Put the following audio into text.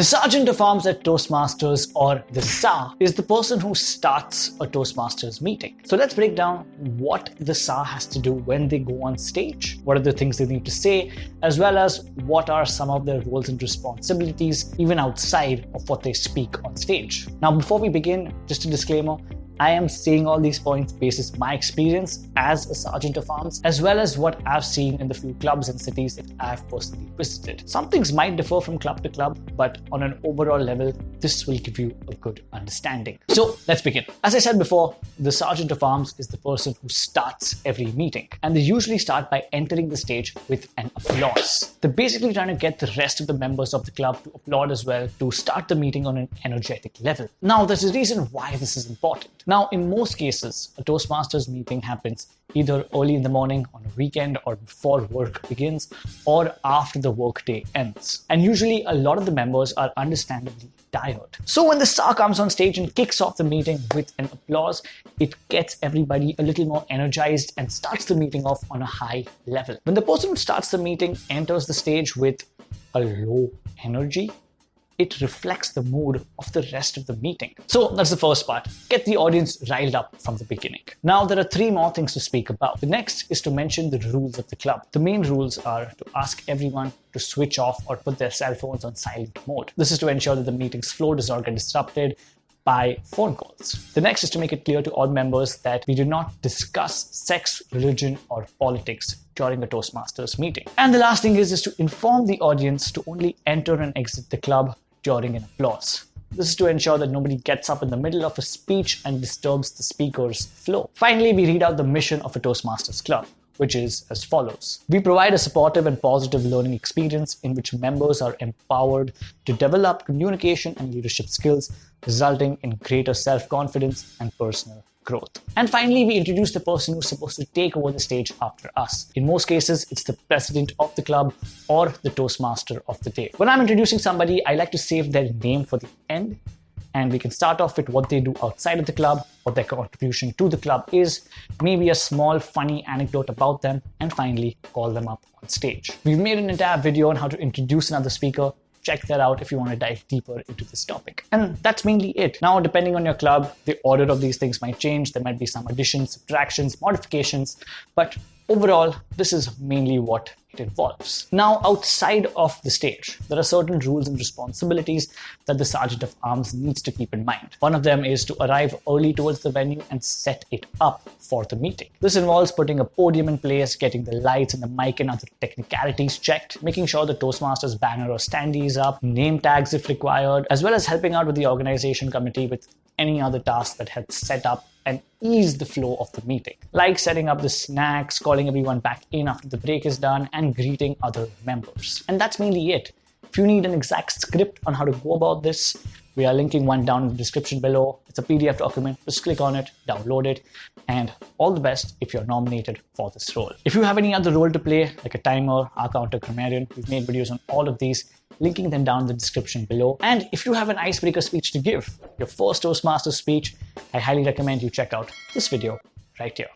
The sergeant of arms at Toastmasters, or the SAA, is the person who starts a Toastmasters meeting. So let's break down what the SAA has to do when they go on stage, what are the things they need to say, as well as what are some of their roles and responsibilities even outside of what they speak on stage. Now, before we begin, just a disclaimer, I am saying all these points basis my experience as a sergeant of arms, as well as what I've seen in the few clubs and cities that I've personally visited. Some things might differ from club to club, but on an overall level, this will give you a good understanding. So let's begin. As I said before, the sergeant of arms is the person who starts every meeting, and they usually start by entering the stage with an applause. They're basically trying to get the rest of the members of the club to applaud as well to start the meeting on an energetic level. Now, there's a reason why this is important. Now, in most cases, a Toastmasters meeting happens either early in the morning, on a weekend, or before work begins, or after the workday ends. And usually, a lot of the members are understandably tired. So when the SAA comes on stage and kicks off the meeting with an applause, it gets everybody a little more energized and starts the meeting off on a high level. When the person who starts the meeting enters the stage with a low energy, it reflects the mood of the rest of the meeting. So that's the first part. Get the audience riled up from the beginning. Now, there are three more things to speak about. The next is to mention the rules of the club. The main rules are to ask everyone to switch off or put their cell phones on silent mode. This is to ensure that the meeting's flow does not get disrupted by phone calls. The next is to make it clear to all members that we do not discuss sex, religion, or politics during a Toastmasters meeting. And the last thing is to inform the audience to only enter and exit the club during an applause. This is to ensure that nobody gets up in the middle of a speech and disturbs the speaker's flow. Finally, we read out the mission of a Toastmasters club, which is as follows. We provide a supportive and positive learning experience in which members are empowered to develop communication and leadership skills, resulting in greater self-confidence and personal growth. And finally, we introduce the person who's supposed to take over the stage after us. In most cases, it's the president of the club or the Toastmaster of the day. When I'm introducing somebody, I like to save their name for the end, and we can start off with what they do outside of the club, what their contribution to the club is, maybe a small funny anecdote about them, and finally call them up on stage. We've made an entire video on how to introduce another speaker. Check that out if you want to dive deeper into this topic. And that's mainly it. Now, depending on your club, the order of these things might change. There might be some additions, subtractions, modifications, but overall, this is mainly what it involves. Now, outside of the stage, there are certain rules and responsibilities that the Sergeant of Arms needs to keep in mind. One of them is to arrive early towards the venue and set it up for the meeting. This involves putting a podium in place, getting the lights and the mic and other technicalities checked, making sure the Toastmasters banner or standee is up, name tags if required, as well as helping out with the organization committee with any other tasks that help set up and ease the flow of the meeting, like setting up the snacks, calling everyone back in after the break is done, and greeting other members. And that's mainly it. If you need an exact script on how to go about this, we are linking one down in the description below. It's a PDF document. Just click on it, download it, and all the best if you're nominated for this role. If you have any other role to play, like a timer, our counter grammarian, we've made videos on all of these, linking them down in the description below. And if you have an icebreaker speech to give, your first Toastmasters speech, I highly recommend you check out this video right here.